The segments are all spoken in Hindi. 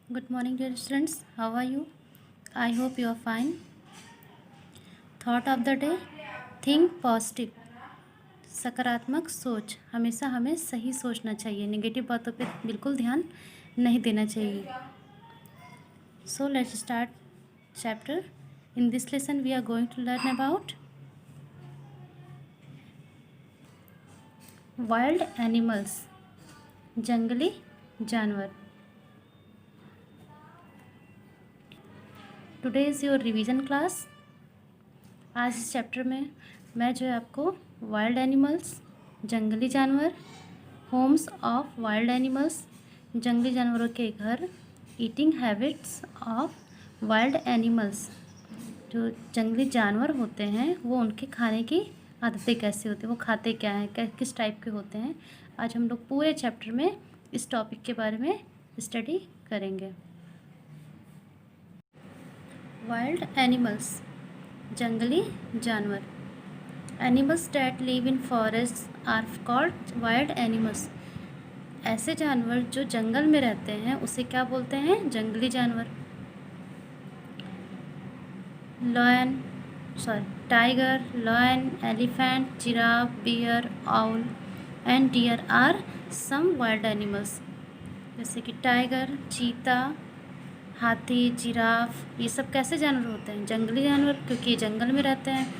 Good morning, dear students. How are you? I hope you are fine. Thought of the day: think positive. सकारात्मक सोच। हमेशा हमें सही सोचना चाहिए, नेगेटिव बातों पे बिल्कुल ध्यान नहीं देना चाहिए। So let's start chapter. In this lesson we are going to learn about wild animals, जंगली जानवर। Today is your revision class. आज इस चैप्टर में मैं जो है आपको वाइल्ड एनिमल्स, जंगली जानवर, होम्स ऑफ वाइल्ड एनिमल्स, जंगली जानवरों के घर, eating habits of wild animals, जो जंगली जानवर होते हैं वो उनके खाने की आदतें कैसे होती हैं, वो खाते क्या हैं, किस टाइप के होते हैं। आज हम लोग पूरे चैप्टर में इस टॉपिक के बारे में स्टडी करेंगे। वाइल्ड एनिमल्स, जंगली जानवर। Animals that live in forest are called wild animals. ऐसे जानवर जो जंगल में रहते हैं उसे क्या बोलते हैं? जंगली जानवर। Tiger, lion, elephant, giraffe, bear, owl and deer are some wild animals. जैसे कि टाइगर, चीता, हाथी, जिराफ, ये सब कैसे जानवर होते हैं? जंगली जानवर, क्योंकि ये जंगल में रहते हैं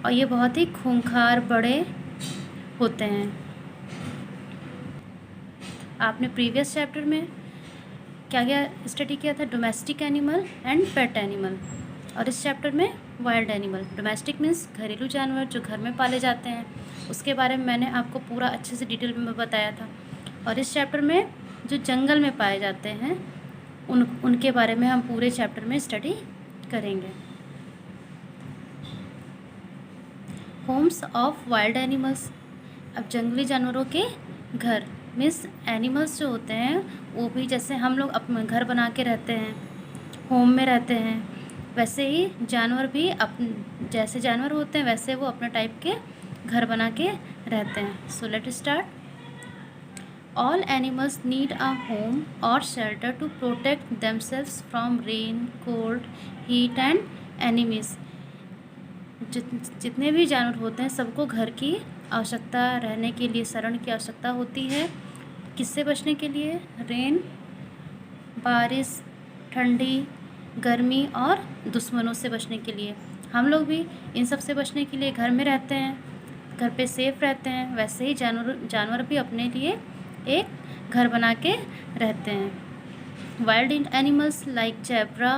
और ये बहुत ही खूंखार बड़े होते हैं। आपने प्रीवियस चैप्टर में क्या क्या स्टडी किया था? Domestic animal and pet animal. और इस चैप्टर में वाइल्ड एनिमल। डोमेस्टिक मीन्स घरेलू जानवर जो घर में पाले जाते हैं, उसके बारे में मैंने आपको पूरा अच्छे से डिटेल में बताया था। और इस चैप्टर में जो जंगल में पाए जाते हैं उनके बारे में हम पूरे चैप्टर में स्टडी करेंगे। Holmes of wild animals. अब जंगली जानवरों के घर मीन्स एनिमल्स जो होते हैं वो भी जैसे हम लोग अपने घर बना के रहते हैं, होम में रहते हैं, वैसे ही जानवर भी जैसे जानवर होते हैं वैसे वो अपने टाइप के घर बना के रहते हैं। So let start. All animals need a home or shelter to protect themselves from rain, cold, heat and enemies. जितने भी जानवर होते हैं सबको घर की आवश्यकता, रहने के लिए शरण की आवश्यकता होती है। किससे बचने के लिए? रेन, बारिश, ठंडी, गर्मी और दुश्मनों से बचने के लिए। हम लोग भी इन सब से बचने के लिए घर में रहते हैं, घर पे सेफ रहते हैं। वैसे ही जानवर भी अपने लिए एक घर बना के रहते हैं। Wild animals like zebra,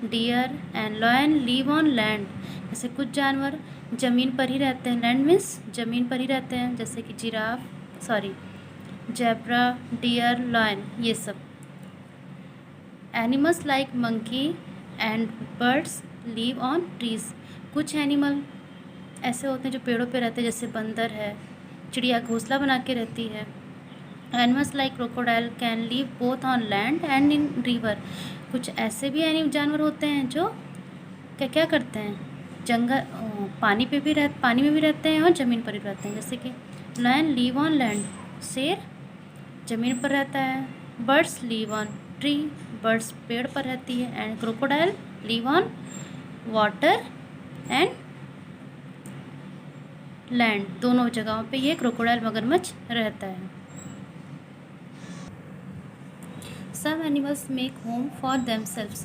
deer and lion live on land. जैसे कुछ जानवर ज़मीन पर ही रहते हैं, लैंड मीन्स ज़मीन पर ही रहते हैं, जैसे कि जेब्रा, डियर, लायन, ये सब। Animals like monkey and birds live on trees. कुछ एनिमल ऐसे होते हैं जो पेड़ों पे रहते हैं, जैसे बंदर है, चिड़िया घोंसला बना के रहती है। Animals like crocodile can live both on land and in river. कुछ ऐसे भी जानवर होते हैं जो क्या क्या करते हैं? पानी में भी रहते हैं और ज़मीन पर भी रहते हैं। जैसे कि लायन लिव ऑन लैंड, शेर ज़मीन पर रहता है। Birds live on tree, birds पेड़ पर रहती है। And crocodile live on water and land, दोनों जगहों पे ये क्रोकोडाइल मगरमच्छ रहता है। Some animals make home for themselves,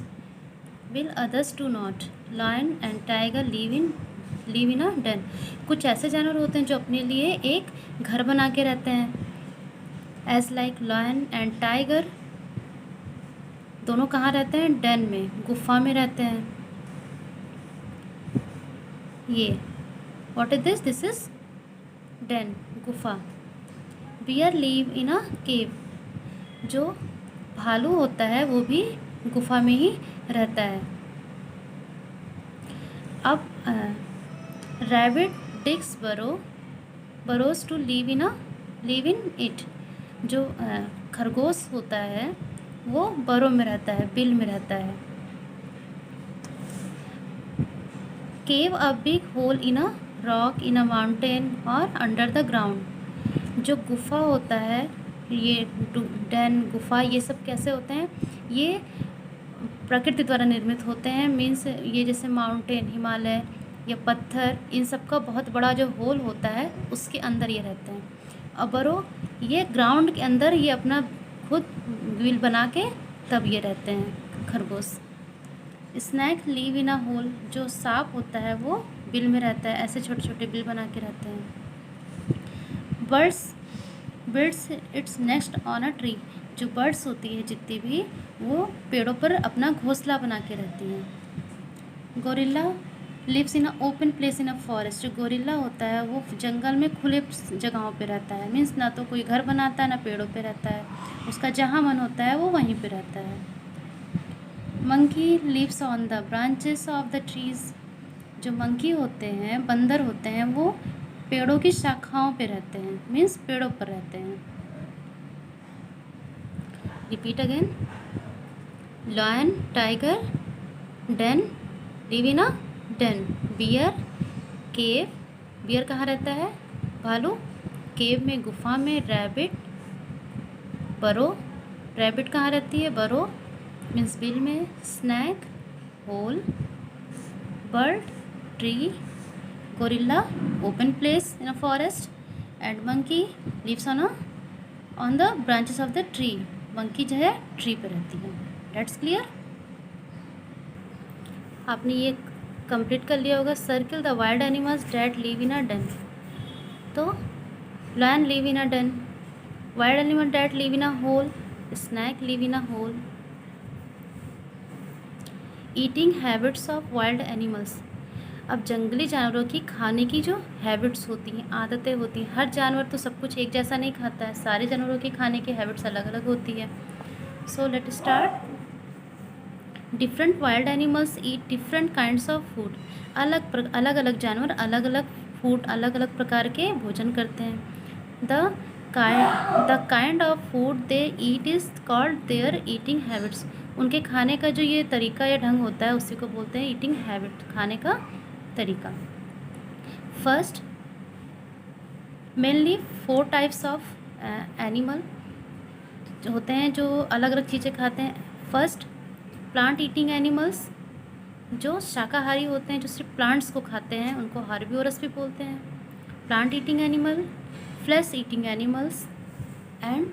while others do not. Lion and tiger live in a den. कुछ ऐसे जानवर होते हैं जो अपने लिए एक घर बना के रहते हैं। As like lion and tiger, दोनों कहाँ रहते हैं? den में, गुफा में रहते हैं। ये what is this? This is den, गुफा। Bear live in a cave. जो भालू होता है वो भी गुफा में ही रहता है। अब rabbit digs burrows to live in it. जो खरगोश होता है वो बरो में रहता है, बिल में रहता है। Cave a big hole in a rock in a mountain और अंडर द ग्राउंड। जो गुफा होता है ये डैन, गुफा, ये सब कैसे होते हैं? ये प्रकृति द्वारा निर्मित होते हैं। मीन्स ये जैसे माउंटेन, हिमालय या पत्थर, इन सब का बहुत बड़ा जो होल होता है उसके अंदर ये रहते हैं। और बरो ये ग्राउंड के अंदर ये अपना खुद बिल बना के तब ये रहते हैं खरगोश। Snake live in a hole, जो सांप होता है वो बिल में रहता है, ऐसे छोटे छोटे बिल बना के रहते हैं। Birds it's next on a tree, जो बर्ड्स होती है जितनी भी, वो पेड़ों पर अपना घोंसला बना के रहती हैं। Gorilla lives in a open place in a forest, जो गोरिल्ला होता है वो जंगल में खुले जगहों पे रहता है। मीन्स ना तो कोई घर बनाता है ना पेड़ों पे रहता है, उसका जहाँ मन होता है वो वहीं पे रहता है। Monkey lives on the branches of the trees, जो मंकी होते हैं, बंदर होते हैं, वो पेड़ों की शाखाओं पे रहते हैं। मीन्स पेड़ों पर रहते हैं। Repeat again. Lion, tiger, den, live in a den. Bear, cave, bear कहाँ रहता है? भालू। केव में, गुफा में। रैबिट, बरो, रैबिट कहाँ रहती है? बरो मीन्स बिल में। Snake, hole. Bird, tree. Gorilla, open place in a forest. And monkey lives on the branches of the tree, monkey जो है ट्री पर रहती है। That's clear? आपने ये कंप्लीट कर लिया होगा। Circle the wild animals that live in a den. तो lion live in a den, wild animal that live in a hole, snake live in a hole. Eating habits of wild animals, अब जंगली जानवरों की खाने की जो हैबिट्स होती हैं, आदतें होती हैं, हर जानवर तो सब कुछ एक जैसा नहीं खाता है, सारे जानवरों की खाने की हैबिट्स अलग अलग होती है। सो let start. Different wild animals eat different kinds of food, अलग अलग जानवर अलग अलग फूड, अलग अलग प्रकार के भोजन करते हैं। The kind of food they eat is called their eating habits, उनके खाने का जो ये तरीका या ढंग होता है उसी को बोलते हैं ईटिंग हैबिट, खाने का तरीका। First, mainly 4 types of animal होते हैं जो अलग अलग चीज़ें खाते हैं। फर्स्ट, प्लांट ईटिंग एनिमल्स, जो शाकाहारी होते हैं, जो सिर्फ प्लांट्स को खाते हैं, उनको हार्बिवोरस भी बोलते हैं। Plant eating animal, flesh eating animals and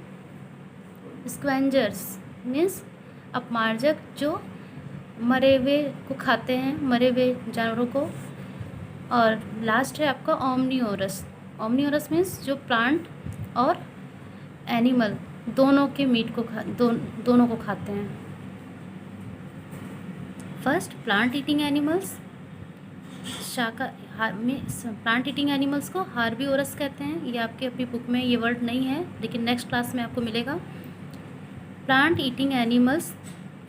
scavengers means अपमार्जक, जो मरे हुए को खाते हैं, मरे हुए जानवरों को। और लास्ट है आपका ओमनीओरस। ओमनीओरस मीन्स जो प्लांट और एनिमल दोनों के मीट को दोनों को खाते हैं। First, plant eating animals, plant eating animals को हार्बिवोरस कहते हैं। ये आपके अपनी बुक में ये वर्ड नहीं है, लेकिन नेक्स्ट क्लास में आपको मिलेगा। प्लांट ईटिंग एनिमल्स,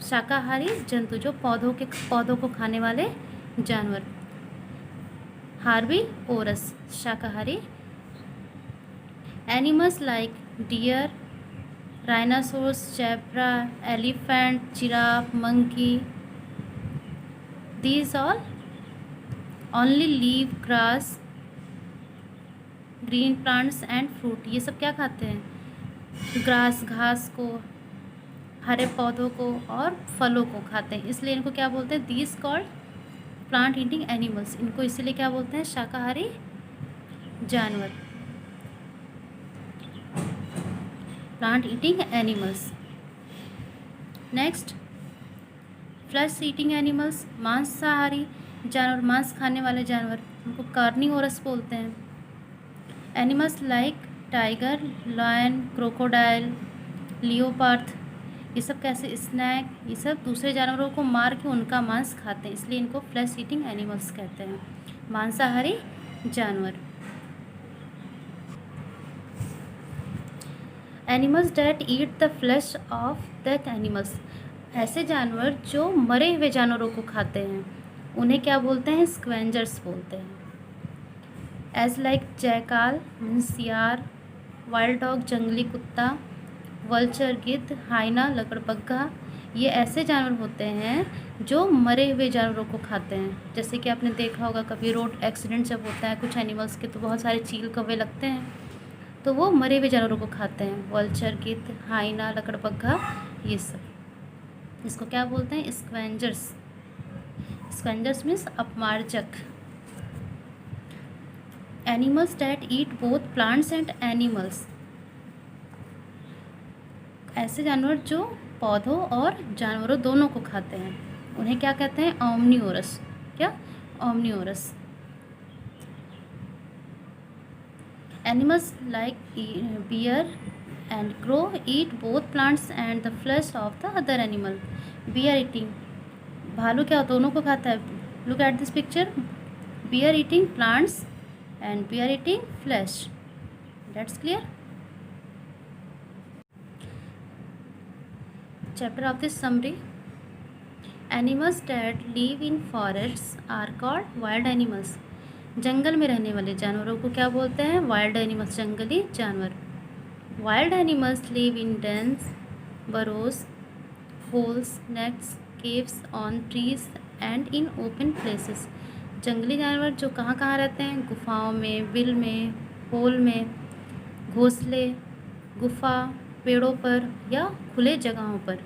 शाकाहारी जंतु, जो पौधों को खाने वाले जानवर। हार्बिवोरस, शाकाहारी। Animals like deer, rhinoceros, zebra, elephant, giraffe, monkey, these all only leaf, grass, green plants and fruit, ये सब क्या खाते हैं? ग्रास, घास को, हरे पौधों को और फलों को खाते हैं, इसलिए इनको क्या बोलते हैं? these called plant eating animals, इनको इसीलिए क्या बोलते हैं? शाकाहारी जानवर, plant eating animals. Next, flash eating animals, मांसाहारी जानवर, मांस खाने वाले जानवर, उनको कार्निवोरस बोलते हैं। Animals like tiger, lion, crocodile, leopard, ये सब कैसे? स्नैक, ये सब दूसरे जानवरों को मार के उनका मांस खाते हैं, इसलिए इनको फ्लैश ईटिंग एनिमल्स कहते हैं, मांसाहारी जानवर। Animals that eat the flesh of that animals, ऐसे जानवर जो मरे हुए जानवरों को खाते हैं उन्हें क्या बोलते हैं? स्क्वेंजर्स बोलते हैं। एज लाइक जैकाल मीन्स सियार, वाइल्ड डॉग जंगली कुत्ता, वल्चर गिद्ध, हाइना लकड़बग्घा, ये ऐसे जानवर होते हैं जो मरे हुए जानवरों को खाते हैं। जैसे कि आपने देखा होगा कभी रोड एक्सीडेंट जब होता है कुछ एनिमल्स के, तो बहुत सारे चील कौवे लगते हैं, तो वो मरे हुए जानवरों को खाते हैं। वल्चर, गिद्ध, हाइना, लकड़बग्घा, ये सब। इसको क्या बोलते हैं? स्क्वेंजर्स। स्क्वेंजर्स मीन्स अपमार्जक। Animals that eat both plants and animals, ऐसे जानवर जो पौधों और जानवरों दोनों को खाते हैं, उन्हें क्या कहते हैं? ओमनिवोरस। क्या? Omnivorous. Animals like bear and crow eat both plants and the flesh of the other animal. Bear eating, भालू क्या दोनों को खाता है? Look at this picture, bear eating plants and bear eating flesh. That's clear. Chapter of this summary. Animals that live in forests are called wild animals. जंगल में रहने वाले जानवरों को क्या बोलते हैं? वाइल्ड एनिमल्स, जंगली जानवर। Wild animals live in dense, burrows, holes, nests, caves, on trees and in open places. जंगली जानवर जो कहाँ कहाँ रहते हैं? गुफाओं में, बिल में, होल में, घोंसले, गुफा, पेड़ों पर या खुले जगहों पर।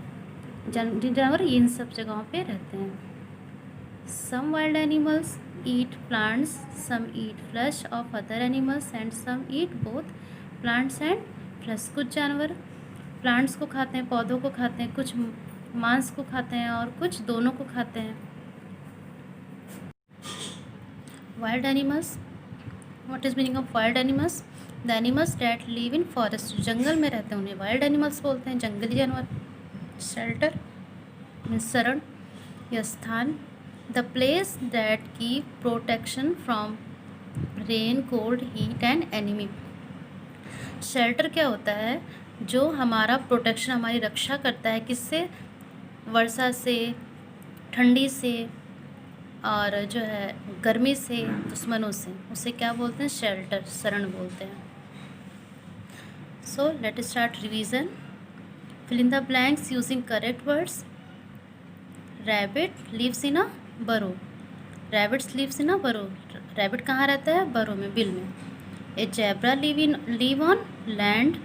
जानवर इन सब जगहों पे रहते हैं। Some wild animals eat plants, some eat flesh of other animals and some eat both plants and flesh. कुछ जानवर प्लांट्स को खाते हैं, पौधों को खाते हैं, कुछ मांस को खाते हैं और कुछ दोनों को खाते हैं। Wild animals, what is meaning of wild animals? The animals that live in forest, जंगल में रहते हैं उन्हें वाइल्ड एनिमल्स बोलते हैं, जंगली जानवर। शेल्टर मीन्स शरण या स्थान। The place that keep protection from rain, cold, heat and enemy. Shelter क्या होता है? जो हमारा प्रोटेक्शन, हमारी रक्षा करता है, किससे? वर्षा से, ठंडी से और जो है गर्मी से, दुश्मनों से। उसे क्या बोलते हैं? शेल्टर, शरण बोलते हैं। So let start revision. Fill in the blanks using correct words. Rabbit lives in a burrow, rabbits lives in a बरो। रैबिट कहाँ रहता है? बरो में, बिल में। A zebra live on land,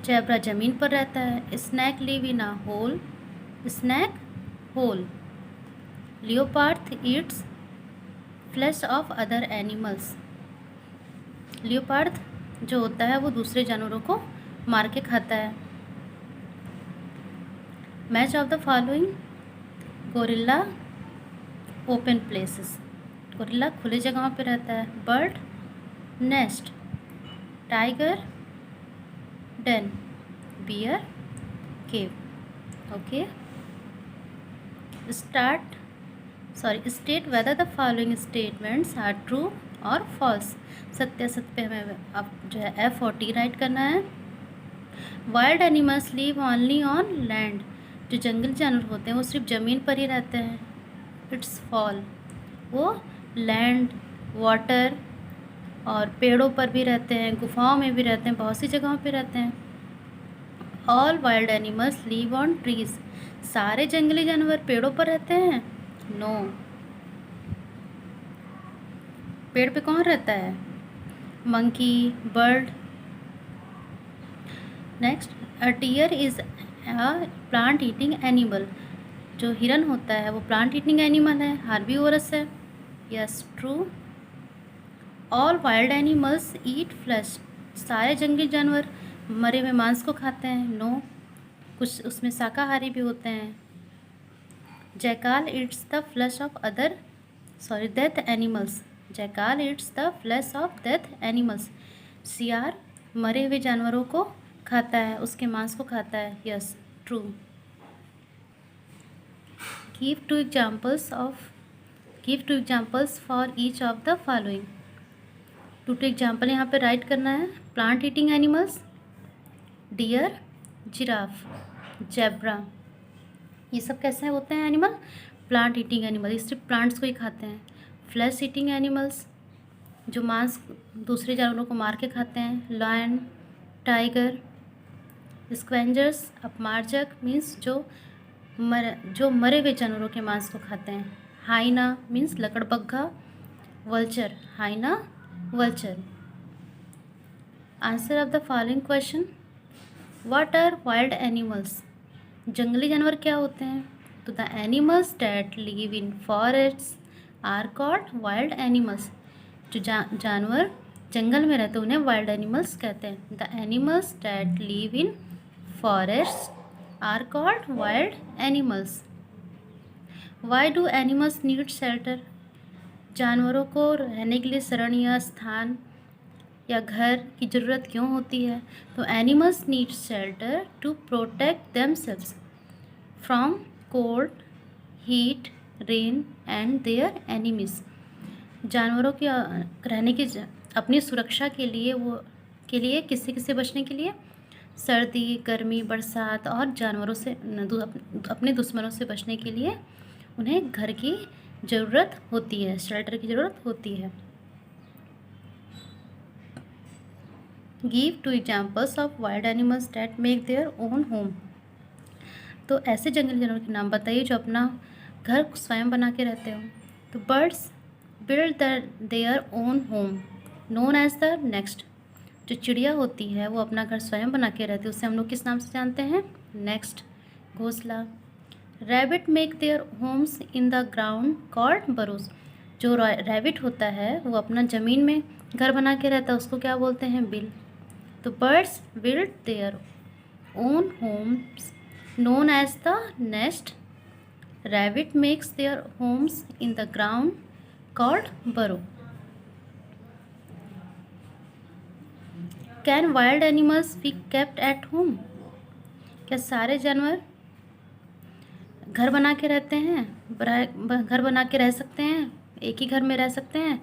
zebra जमीन पर रहता है। Snake live in a hole, snake hole. Leopard eats flesh of other animals, leopard जो होता है वो दूसरे जानवरों को मार के खाता है। Match of the following. Gorilla open places, gorilla खुले जगहों पे रहता है। Bird nest, tiger den, bear cave. Okay, state whether the following statements are true और फॉल्स। सत्य असत्य पे हमें अब जो है F और T राइट करना है। Wild animals live only on land, जो जंगली जानवर होते हैं वो सिर्फ ज़मीन पर ही रहते हैं। इट्स फॉल, वो लैंड, वाटर और पेड़ों पर भी रहते हैं, गुफाओं में भी रहते हैं, बहुत सी जगहों पे रहते हैं। All wild animals live on trees, सारे जंगली जानवर पेड़ों पर रहते हैं? नो। पेड़ पे कौन रहता है? Monkey, bird. Next, a deer is a plant eating animal, जो हिरन होता है वो प्लांट ईटिंग एनिमल है, हार्बीवोरस है। Yes, true. All wild animals eat flesh, सारे जंगली जानवर मरे हुए मांस को खाते हैं? नो, कुछ उसमें शाकाहारी भी होते हैं। Jackal eats the flesh of death animals, jackal eats the flesh of death animals, सियार मरे हुए जानवरों को खाता है, उसके मांस को खाता है। Yes, true. Give two examples for each of the following. Two example यहाँ पे राइट करना है। Plant eating animals, deer, giraffe, zebra, ये सब कैसे होते हैं एनिमल? प्लांट ईटिंग एनिमल, ये सिर्फ प्लांट्स को ही खाते हैं। फ्लैश ईटिंग एनिमल्स, जो मांस दूसरे जानवरों को मार के खाते हैं। Lion, tiger. स्क्वेंजर्स, अपमार्जक मीन्स जो मरे हुए जानवरों के मांस को खाते हैं। हाइना मीन्स लकड़बग्घा। Vulture, hyena vulture. Answer of the following question, what are wild animals? जंगली जानवर क्या होते हैं? तो the animals that live in forests are called wild animals. जो जानवर जंगल में रहते हैं उन्हें वाइल्ड एनिमल्स कहते हैं। The animals that live in forests are called wild animals. Why do animals need shelter? जानवरों को रहने के लिए शरण या स्थान या घर की ज़रूरत क्यों होती है? तो animals need shelter to protect themselves from cold, heat, rain and their enemies. जानवरों के रहने की अपनी सुरक्षा के लिए किससे बचने के लिए? सर्दी, गर्मी, बरसात और जानवरों से अपने दुश्मनों से बचने के लिए उन्हें घर की ज़रूरत होती है, शेल्टर की ज़रूरत होती है। Give 2 examples of wild animals that make their own home. तो ऐसे जंगली जानवर के नाम बताइए जो अपना घर स्वयं बना के रहते हो। तो birds build their own home known as the nest. जो चिड़िया होती है वो अपना घर स्वयं बना के रहती है, उससे हम लोग किस नाम से जानते हैं? नेस्ट, घोंसला। Rabbit make their homes in the ground called burrows. जो रैबिट होता है वो अपना ज़मीन में घर बना के रहता है, उसको क्या बोलते हैं? बिल। तो birds build their own homes known as the nest. Rabbit makes their homes in the ground called burrow. Can wild animals be kept at home? क्या सारे जानवर घर बना के रहते हैं, घर बना के रह सकते हैं, एक ही घर में रह सकते हैं?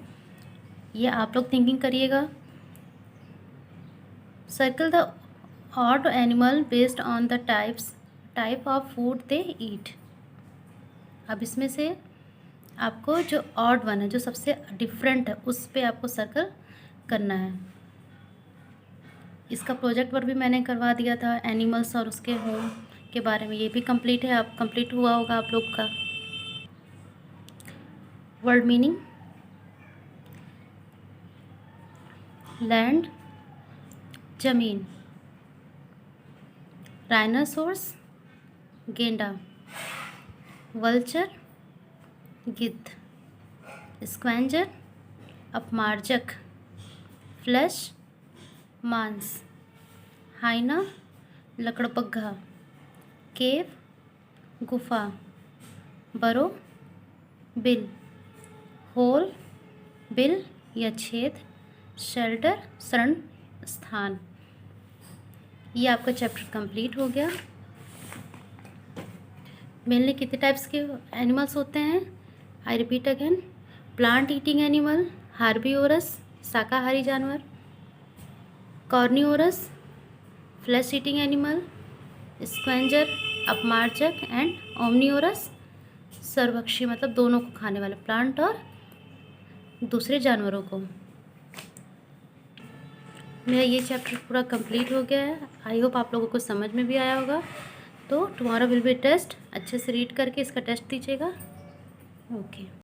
ये आप लोग थिंकिंग करिएगा। Circle the odd animal based on the type of food they eat. अब इसमें से आपको जो ऑड वन है, जो सबसे डिफरेंट है, उस पे आपको सर्कल करना है। इसका प्रोजेक्ट वर्क भी मैंने करवा दिया था एनिमल्स और उसके होम के बारे में, ये भी कंप्लीट है, अब कंप्लीट हुआ होगा आप लोग का। वर्ड मीनिंग, लैंड जमीन, राइनासोर्स गेंडा, वल्चर गिद्ध, स्क्वेंजर अपमार्जक, फ्लैश मांस, हाइना लकड़बग्घा, केव गुफा, बरो बिल, होल बिल या छेद, शेल्टर शरण स्थान। ये आपका चैप्टर कंप्लीट हो गया। मेनली कितने टाइप्स के एनिमल्स होते हैं? I repeat again, plant eating animal, herbivorous शाकाहारी जानवर, carnivorous flesh eating animal, scavenger अपमार्जक एंड ओमनिवोरस सर्वभक्षी, मतलब दोनों को खाने वाले, प्लांट और दूसरे जानवरों को। मेरा ये चैप्टर पूरा कंप्लीट हो गया है। आई होप आप लोगों को समझ में भी आया होगा। तो टुमारो विल बी टेस्ट, अच्छे से रीड करके इसका टेस्ट दीजिएगा। ओके।